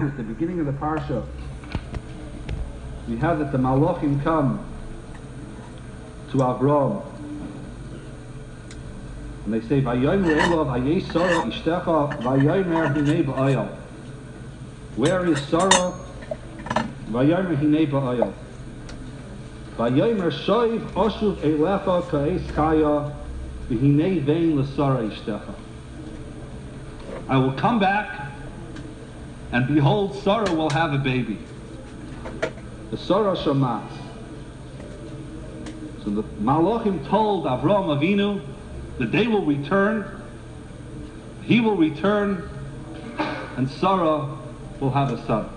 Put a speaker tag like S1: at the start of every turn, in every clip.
S1: at the beginning of the parsha, we have that the Malachim come to Avram, and they say, "Vayomer Elav yissocher ishtecha vayomer hinei ba'ayal." Where is Sarah? Vayomer hinei ba'ayal. Vayomer shoiv oshuv elecha ka'es chaya v'hinei vein l'Sarah ishtecha. I will come back, and behold, Sarah will have a baby. The Sarah Shamas. So the Malachim told Avram Avinu that they will return, he will return, and Sarah will have a son.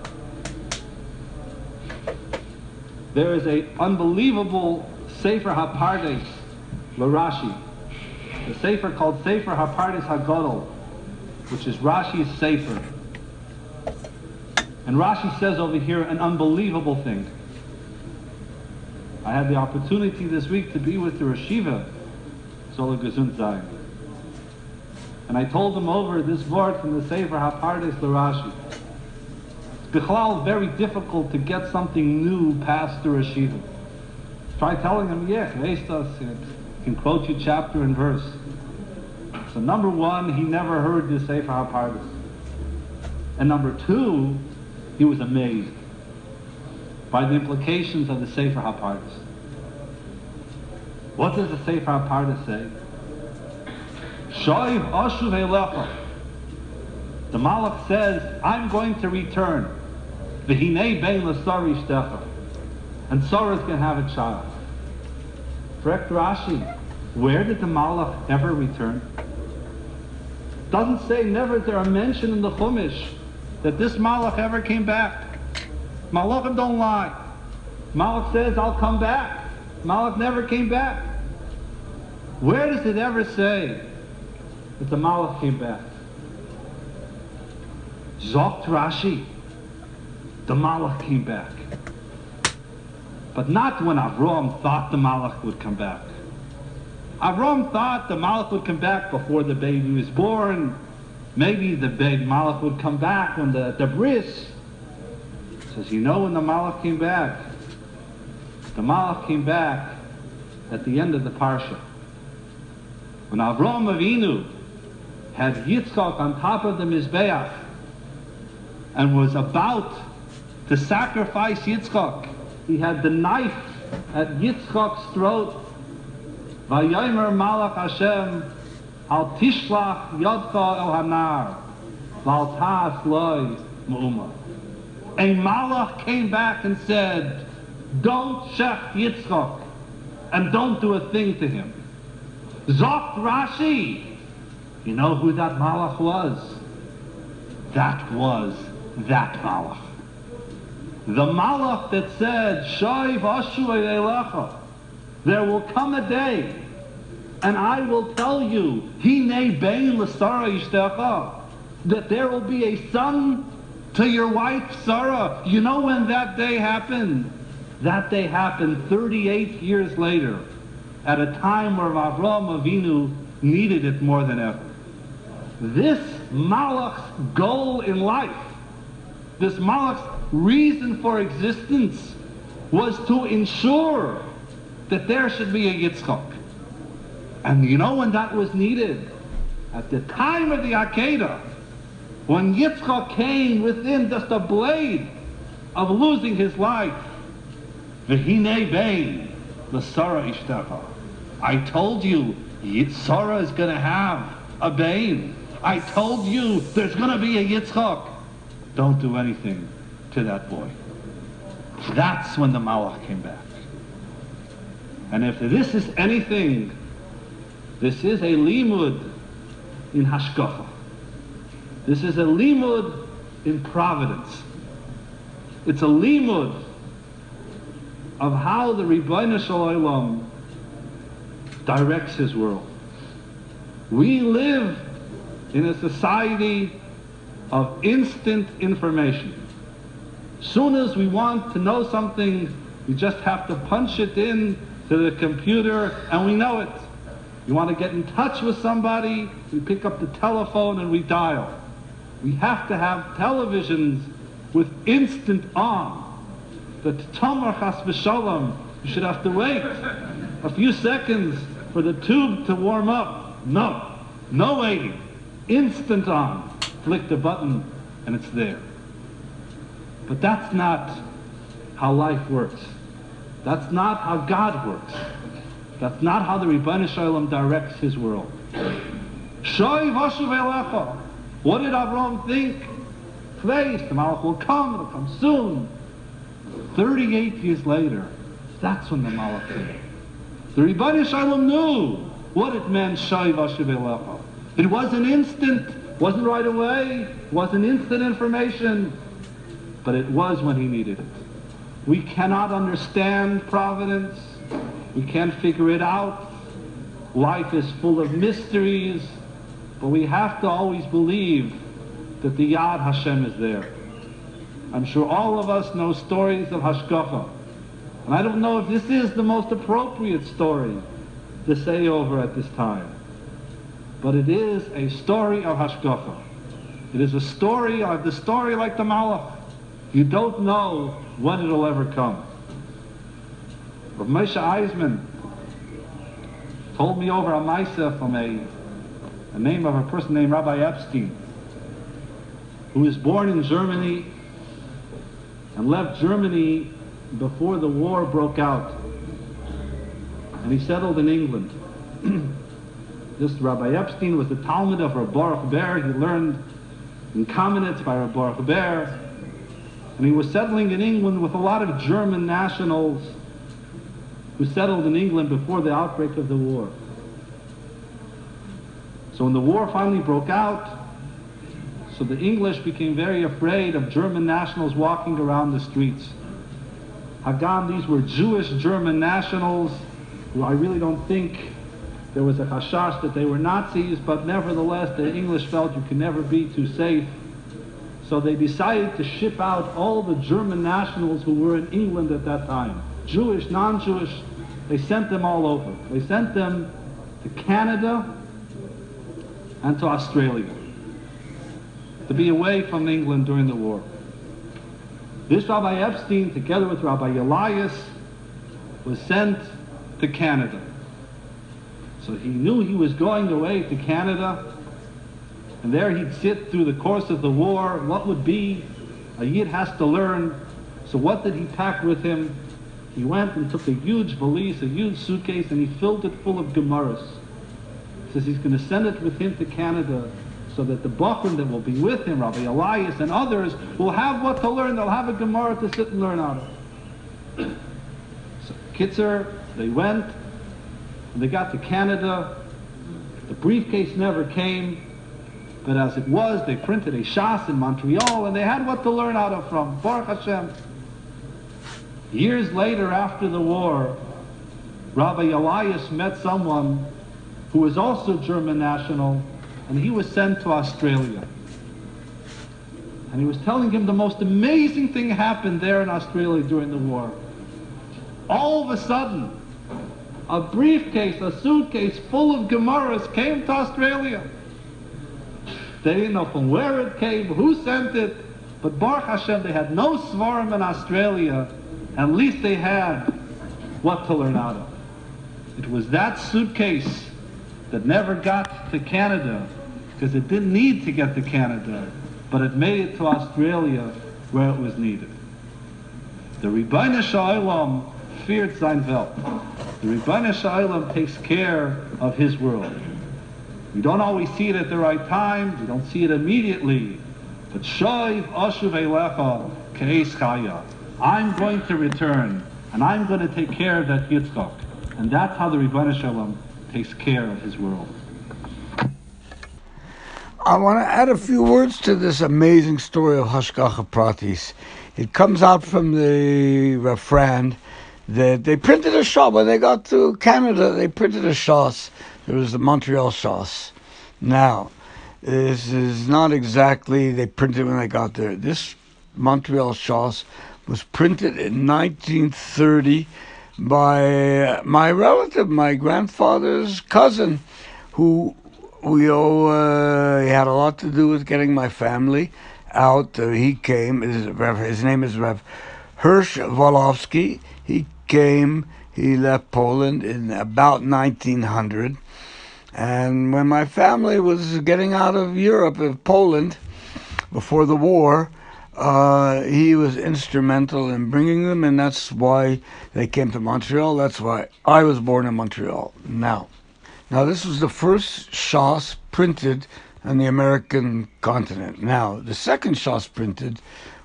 S1: There is an unbelievable Sefer HaPardes, L'Rashi, a Sefer called Sefer HaPardes HaGadol, which is Rashi's Sefer. And Rashi says over here an unbelievable thing. I had the opportunity this week to be with the Reshiva, Sola Gesund Zayin. And I told them over this word from the Sefer HaPardes L'Rashi. It's bichlal very difficult to get something new past the Reshiva. Try telling them, can quote you chapter and verse. So number one, he never heard the Sefer HaPardes. And number two, he was amazed by the implications of the Sefer HaPardes. What does the Sefer HaPardes say? Shoiv oshuv elecha. The Malach says, I'm going to return. V'hinei bein l'Sarah ishtecha. And Sarah is going to have a child. Correct Rashi. Where did the Malach ever return? Doesn't say, never is there a mention in the Chumash that this Malach ever came back. Malachim don't lie. Malach says, I'll come back. Malach never came back. Where does it ever say that the Malach came back? Zokt Rashi, the Malach came back. But not when Avram thought the Malach would come back. Avram thought the Malach would come back before the baby was born. Maybe the baby Malach would come back when the bris. Says, you know when the Malach came back? The Malach came back at the end of the parsha. When Avram Avinu had Yitzchak on top of the Mizbeach and was about to sacrifice Yitzchak, he had the knife at Yitzchak's throat. Vayomer Malach Hashem al tishlach yodcha el hanar val ta'as loy mu'uma. A Malach came back and said, don't shech Yitzchak and don't do a thing to him. Zokt Rashi, you know who that Malach was? That was that Malach. The Malach that said, Shoiv ashu elecha, there will come a day, and I will tell you, Hinei bein l'Sarah ishtecha, that there will be a son to your wife Sarah. You know when that day happened? That day happened 38 years later, at a time where Avram Avinu needed it more than ever. This Malach's goal in life, this Malach's reason for existence, was to ensure that there should be a Yitzchak. And you know when that was needed? At the time of the Akedah, when Yitzchak came within just a blade of losing his life. V'hinei bein l'Sarah ishtecha. I told you, Sarah is going to have a bain. I told you there's going to be a Yitzchak. Don't do anything to that boy. That's when the Malach came back. And if this is anything, this is a limud in hashgacha. This is a limud in providence. It's a limud of how the Ribbono Shel Olam directs his world. We live in a society of instant information. Soon as we want to know something, we just have to punch it in to the computer and we know it. You want to get in touch with somebody, we pick up the telephone and we dial. We have to have televisions with instant awe that Tamar Chas v'Shalom, you should have to wait a few seconds for the tube to warm up. No waiting. Instant on. Flick the button and it's there. But that's not how life works. That's not how God works. That's not how the Rebbeinu Shalom directs his world. Shoy vashuv elecha. What did Avraham think? Place, the Malach will come, it'll come soon. 38 years later, that's when the Malach came. The Rebbeinu Shalom knew what it meant, Shoy vashuv elecha. It wasn't instant, wasn't right away, wasn't instant information, but it was when he needed it. We cannot understand providence. We can't figure it out. Life is full of mysteries, but we have to always believe that the Yad Hashem is there. I'm sure all of us know stories of Hashgacha, and I don't know if this is the most appropriate story to say over at this time, but it is a story of Hashgacha. It is a story of the story like the Malach. You don't know when it'll ever come. Rav Moshe Eisman told me over a Maisa from a name of a person named Rabbi Epstein, who was born in Germany and left Germany before the war broke out. And he settled in England. This Rabbi Epstein was the Talmud of Rav Baruch Ber. He learned in Kamenetz by Rav Baruch Ber. And he was settling in England with a lot of German nationals who settled in England before the outbreak of the war. So when the war finally broke out, so the English became very afraid of German nationals walking around the streets. Hagam, these were Jewish German nationals who I really don't think there was a chashash that they were Nazis, but nevertheless the English felt you can never be too safe. So they decided to ship out all the German nationals who were in England at that time. Jewish, non-Jewish, they sent them all over. They sent them to Canada and to Australia to be away from England during the war. This Rabbi Epstein, together with Rabbi Elias, was sent to Canada. So he knew he was going away to Canada, and there he'd sit through the course of the war. What would be a Yid has to learn. So what did he pack with him? He went and took a huge valise, a huge suitcase, and he filled it full of Gemaras. He says he's going to send it with him to Canada so that the Bachrim that will be with him, Rabbi Elias and others, will have what to learn. They'll have a Gemara to sit and learn out of. So Kitzer, they went, and they got to Canada. The briefcase never came. But as it was, they printed a shas in Montreal, and they had what to learn out of from. Baruch Hashem. Years later, after the war, Rabbi Elias met someone who was also German national, and he was sent to Australia. And he was telling him the most amazing thing happened there in Australia during the war. All of a sudden, a briefcase, a suitcase full of Gemaras came to Australia. They didn't know from where it came, who sent it, but Baruch Hashem, they had no svarim in Australia. At least they had what to learn out of. It was that suitcase that never got to Canada, because it didn't need to get to Canada, but it made it to Australia where it was needed. The Rebbeinu Shalom feared sein Welt. The Rebbeinu Shalom takes care of his world. We don't always see it at the right time, we don't see it immediately, but Shoiv Ashuv Eilecha Ke'es Chaya. I'm going to return, and I'm going to take care of that Yitzchak. And that's how the Rebbeinu Shalom takes care of his world.
S2: I want to add a few words to this amazing story of Hashgacha Pratis. It comes out from the frand that they printed a shas. When they got to Canada, they printed a shas. There was the Montreal shas. Now, this is not exactly they printed when they got there. This Montreal shas was printed in 1930 by my relative, my grandfather's cousin, who he had a lot to do with getting my family out. He came. His name is Rev Hershel Wolofsky. He came. He left Poland in about 1900. And when my family was getting out of Europe, of Poland, before the war, he was instrumental in bringing them, and that's why they came to Montreal. That's why I was born in Montreal. Now this was the first shas printed on the American continent. Now, the second shas printed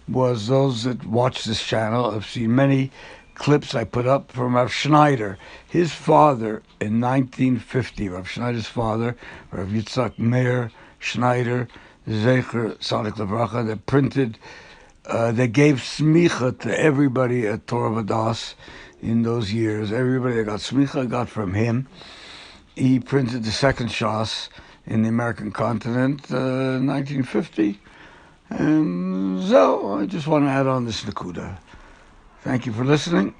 S2: was, those that watch this channel have seen many clips I put up from Rav Schneider. His father in 1950, Rav Schneider's father, Rav Yitzhak Meir Schneider, Zecher Sadik Levracha, that printed, they gave smicha to everybody at Torah Vadas in those years. Everybody that got smicha got from him. He printed the second shas in the American continent, 1950. And so I just want to add on this nakuda. Thank you for listening.